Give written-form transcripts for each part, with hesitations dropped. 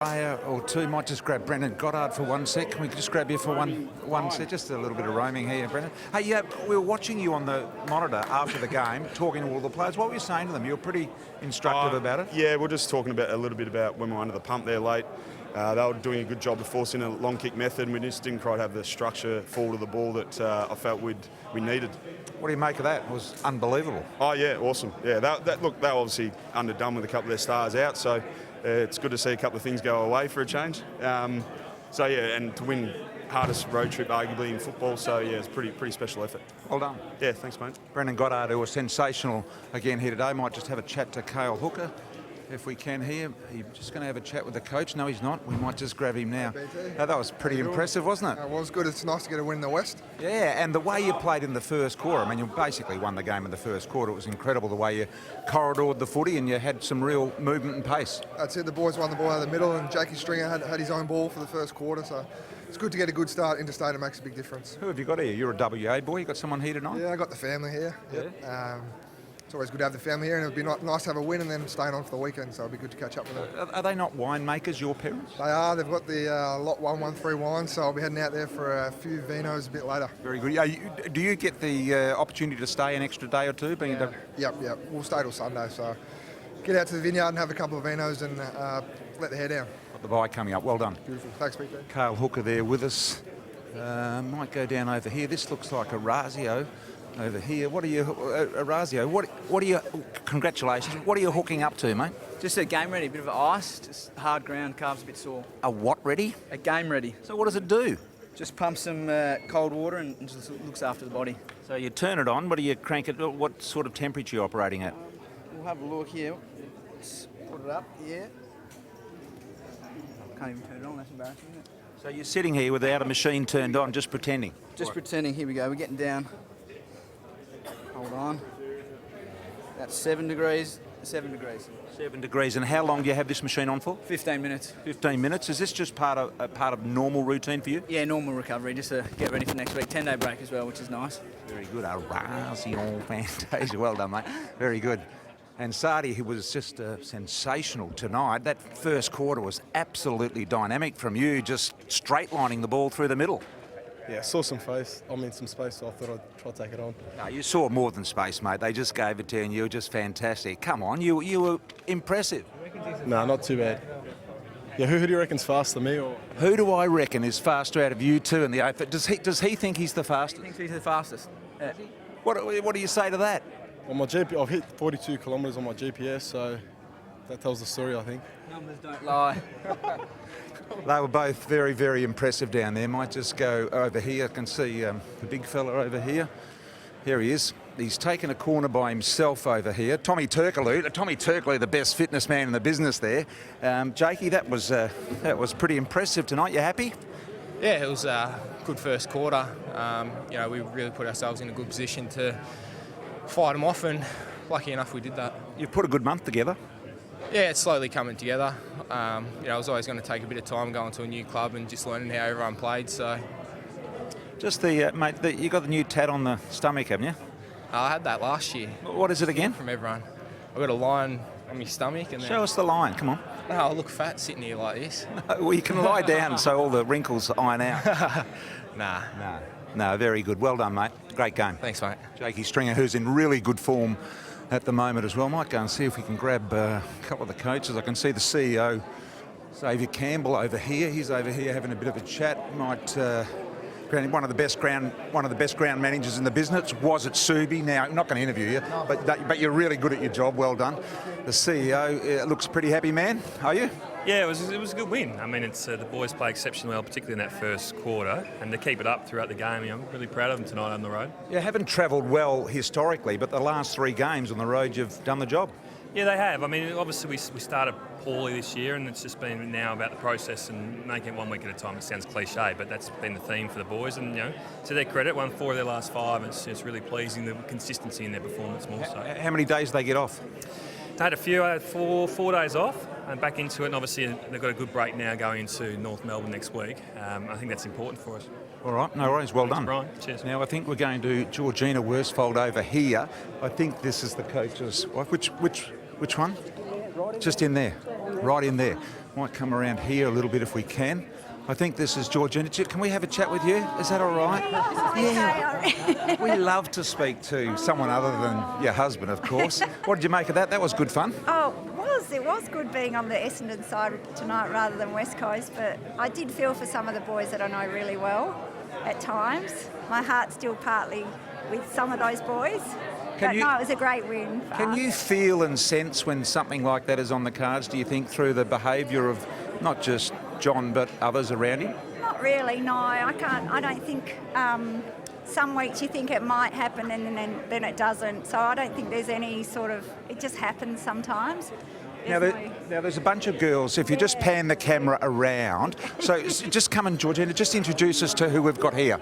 Or two. Might just grab Brendan Goddard for 1 sec. Can we just grab you for one sec? Just a little bit of roaming here, Brendan. Hey, yeah, we were watching you on the monitor after the game, talking to all the players. What were you saying to them? You were pretty instructive about it. Yeah, we're just talking a little bit about when we were under the pump there late. They were doing a good job of forcing a long kick method, and we just didn't quite have the structure forward of the ball that I felt we needed. What do you make of that? It was unbelievable. Oh yeah, awesome. Yeah, look, they were obviously underdone with a couple of their stars out, so it's good to see a couple of things go away for a change. So yeah, and to win hardest road trip arguably in football, so yeah, it's pretty special effort. Well done. Yeah, thanks mate. Brendan Goddard, who was sensational again here today. Might just have a chat to Cale Hooker if we can here. He's just going to have a chat with the coach. No, he's not. We might just grab him now. That was pretty impressive, wasn't it? It was good. It's nice to get a win in the West. Yeah, and the way you played in the first quarter, I mean, you basically won the game in the first quarter. It was incredible the way you corridored the footy and you had some real movement and pace. That's it. The boys won the ball out of the middle, and Jakey Stringer had his own ball for the first quarter, so it's good to get a good start interstate. It makes a big difference. Who have you got here? You're a WA boy. You got someone here tonight? Yeah, I got the family here. Yeah. It's always good to have the family here, and it'd be nice to have a win and then staying on for the weekend, so it'd be good to catch up with them. Are they not winemakers, your parents? They are. They've got the Lot 113 wine, so I'll be heading out there for a few vinos a bit later. Very good. Do you get the opportunity to stay an extra day or two? Yep. We'll stay till Sunday, so get out to the vineyard and have a couple of vinos and let the hair down. Got the bye coming up. Well done. Beautiful. Thanks, Big Ben. Cale Hooker there with us. Might go down over here. This looks like a Razio. Over here, what are you, Razio? What are you? Congratulations. What are you hooking up to, mate? Just a game ready, a bit of ice, just hard ground, calves a bit sore. A what ready? A game ready. So what does it do? Just pump some cold water and just looks after the body. So you turn it on. What do you crank it? What sort of temperature are you operating at? We'll have a look here. Let's put it up here. Can't even turn it on. That's embarrassing, isn't it? So you're sitting here without a machine turned on, just pretending. Just pretending. Here we go. We're getting down. Hold on. That's 7 degrees. 7 degrees. 7 degrees. And how long do you have this machine on for? 15 minutes. 15 minutes. Is this just part of normal routine for you? Yeah, normal recovery, just to get ready for next week. 10-day break as well, which is nice. Very good. A Razio Fantasia. Well done, mate. Very good. And Sardi, who was just sensational tonight. That first quarter was absolutely dynamic from you, just straight lining the ball through the middle. Yeah, saw some space, so I thought I'd try to take it on. No, you saw more than space, mate. They just gave it to you and you were just fantastic. Come on, you were impressive. No, not too bad. Yeah, who do you reckon's faster, me or? Who do I reckon is faster out of you two in the eighth? Does he think he's the fastest? I think he's the fastest. Yeah. What do you say to that? On my I've hit 42 kilometres on my GPS, so that tells the story, I think. Numbers don't lie. They were both very, very impressive down there. Might just go over here. I can see the big fella over here. Here he is. He's taken a corner by himself over here. Tommy Turkoglu, the best fitness man in the business there. Jakey, that was pretty impressive tonight. You happy? Yeah, it was a good first quarter. We really put ourselves in a good position to fight them off, and lucky enough we did that. You've put a good month together. Yeah, it's slowly coming together. It was always going to take a bit of time going to a new club and just learning how everyone played. So, just mate, you got the new tat on the stomach, haven't you? I had that last year. What is it again? From everyone. I've got a line on my stomach. And show us the line. Come on. No, I look fat sitting here like this. No, well, you can lie down so all the wrinkles iron out. No, very good. Well done, mate. Great game. Thanks, mate. Jakey Stringer, who's in really good form at the moment as well. Might go and see if we can grab a couple of the coaches. I can see the CEO, Xavier Campbell, over here. He's over here having a bit of a chat. Might one of the best ground managers in the business. Was at Subi. Now, I'm not going to interview you, but you're really good at your job. Well done. The CEO looks pretty happy, man. Are you? Yeah, it was a good win. I mean, it's the boys play exceptionally well, particularly in that first quarter, and to keep it up throughout the game. I'm really proud of them tonight on the road. You haven't travelled well historically, but the last 3 games on the road, you've done the job. Yeah, they have. I mean, obviously we started poorly this year, and it's just been now about the process and making it 1 week at a time. It sounds cliche, but that's been the theme for the boys. And to their credit, won 4 of their last 5. It's really pleasing, the consistency in their performance more so. How many days do they get off? They had a few. I had 4 days off and back into it, and obviously they've got a good break now going into North Melbourne next week. I think that's important for us. All right, no worries. Well done. Brian. Cheers. Now I think we're going to Georgina Worsfold over here. I think this is the coach's wife. Which one? Just in there, right in there. Might come around here a little bit if we can. I think this is Georgina. Can we have a chat with you? Is that all right? Yeah. We love to speak to someone other than your husband, of course. What did you make of that? That was good fun. Oh, it was good being on the Essendon side tonight rather than West Coast, but I did feel for some of the boys that I know really well at times. My heart's still partly with some of those boys. But no, it was a great win for Can us. you feel and sense when something like that is on the cards, do you think, through the behaviour of not just John but others around him? Not really, no. I don't think... some weeks you think it might happen and then it doesn't. So I don't think there's any sort of... It just happens sometimes. Now, there's a bunch of girls. If you just pan the camera around, so just come and Georgina, just introduce us to who we've got here.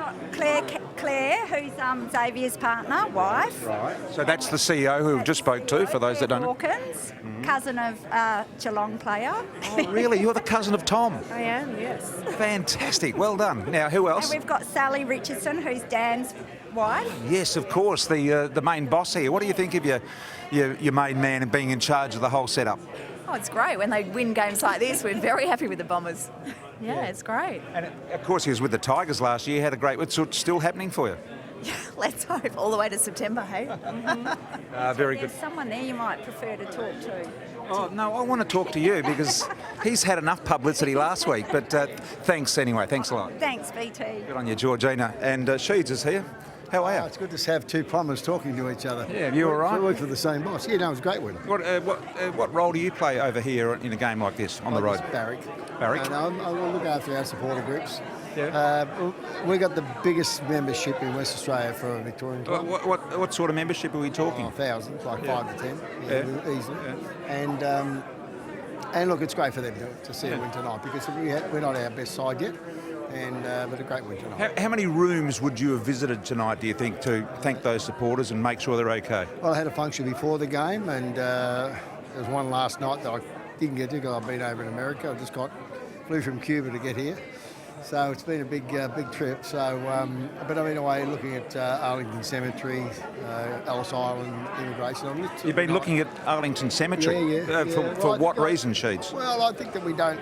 Claire, who's Xavier's partner, wife. Right. So that's the CEO who we've just spoke to, for those that don't know. Hawkins, cousin of Geelong player. Oh, really? You're the cousin of Tom? I am, yes. Fantastic. Well done. Now, who else? And we've got Sally Richardson, who's Dan's wife. Yes, of course, the main boss here. What do you think of your main man and being in charge of the whole setup? Oh, it's great. When they win games like this, we're very happy with the Bombers. Yeah, it's great. And of course, he was with the Tigers last year. Had a great... It's still happening for you? Let's hope. All the way to September, hey? Very good. There's someone there you might prefer to talk to. Oh, no, I want to talk to you because he's had enough publicity last week. But thanks anyway. Thanks a lot. Thanks, BT. Good on you, Georgina. And Sheeds is here. How are you? It's good to have two plumbers talking to each other. Yeah, you all right? We work for the same boss. Yeah, no, it was a great win. What role do you play over here in a game like this on the road? Barrack. Barrack? And I will look after our supporter groups. Yeah. We got the biggest membership in West Australia for a Victorian club. What sort of membership are we talking? Thousands, like 5 to 10, easily. Yeah. And look, it's great for them to see a win tonight because we're not our best side yet. But a great win tonight. How many rooms would you have visited tonight, do you think, to thank those supporters and make sure they're okay? Well, I had a function before the game, and there was one last night that I didn't get to because I've been over in America. I flew from Cuba to get here. So it's been a big trip. So, but I mean, away looking at Arlington Cemetery, Ellis Island Immigration. You've been looking at Arlington Cemetery? For what reason, Sheeds? Well, I think that we don't...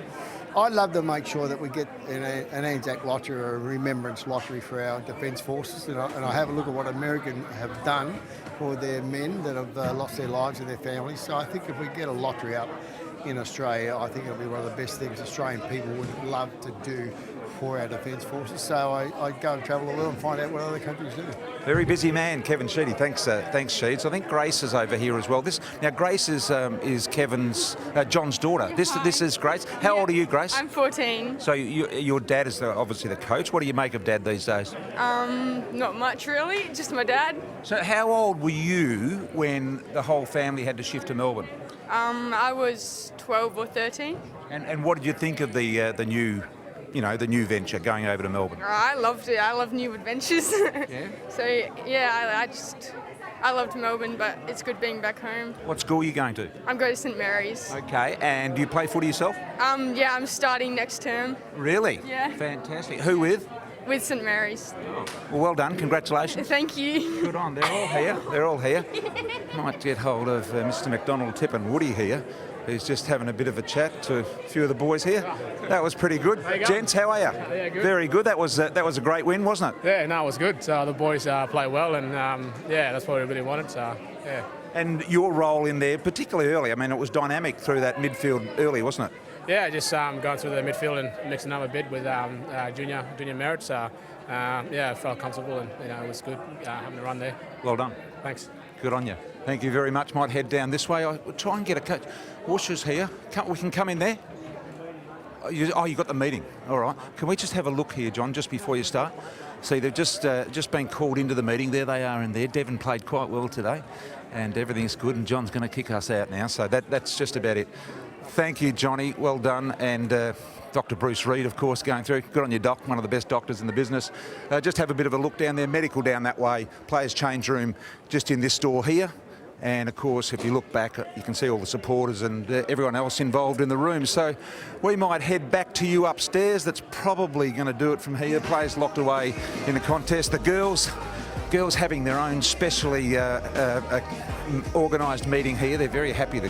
I'd love to make sure that we get an Anzac lottery or a remembrance lottery for our Defence Forces. And I have a look at what American have done for their men that have lost their lives and their families. So I think if we get a lottery up in Australia, I think it'll be one of the best things Australian people would love to do for our Defence Forces. So I go and travel the world and find out what other countries do. Very busy man, Kevin Sheedy. Thanks, Sheeds. I think Grace is over here as well. Grace is John's daughter. This is Grace. How old are you, Grace? I'm 14. So your dad is obviously the coach. What do you make of Dad these days? Not much really, just my dad. So how old were you when the whole family had to shift to Melbourne? I was 12 or 13. And what did you think of the new? The new venture going over to Melbourne? I loved it. I love new adventures. Yeah? So, yeah, I loved Melbourne, but it's good being back home. What school are you going to? I'm going to St Mary's. Okay, and do you play footy yourself? Yeah, I'm starting next term. Really? Yeah. Fantastic. Who with? With St Mary's. Well done, congratulations. Thank you. Good on, they're all here. Might get hold of Mr McDonald, Tip and Woody here, who's just having a bit of a chat to a few of the boys here. That was pretty good. Gents, how are you? Yeah, good. Very good. That was a great win, wasn't it? Yeah, no, it was good. The boys played well, and that's what we really wanted. Yeah. And your role in there, particularly early, I mean, it was dynamic through that midfield early, wasn't it? Yeah, just going through the midfield and mixing up a bit with junior merits. I felt comfortable, and it was good having a run there. Well done. Thanks. Good on you. Thank you very much. Might head down this way. I'll try and get a coach. Washers here. We can come in there. You got the meeting. All right. Can we just have a look here, John, just before you start? See, they've just been called into the meeting. There they are in there. Devon played quite well today, and everything's good, and John's going to kick us out now. So that's just about it. Thank you, Johnny. Well done. And Dr. Bruce Reid, of course, going through. Good on you, Doc. One of the best doctors in the business. Just have a bit of a look down there. Medical down that way. Players' change room just in this door here. And, of course, if you look back, you can see all the supporters and everyone else involved in the room. So we might head back to you upstairs. That's probably going to do it from here. Players locked away in the contest. The girls having their own specially organised meeting here. They're very happy.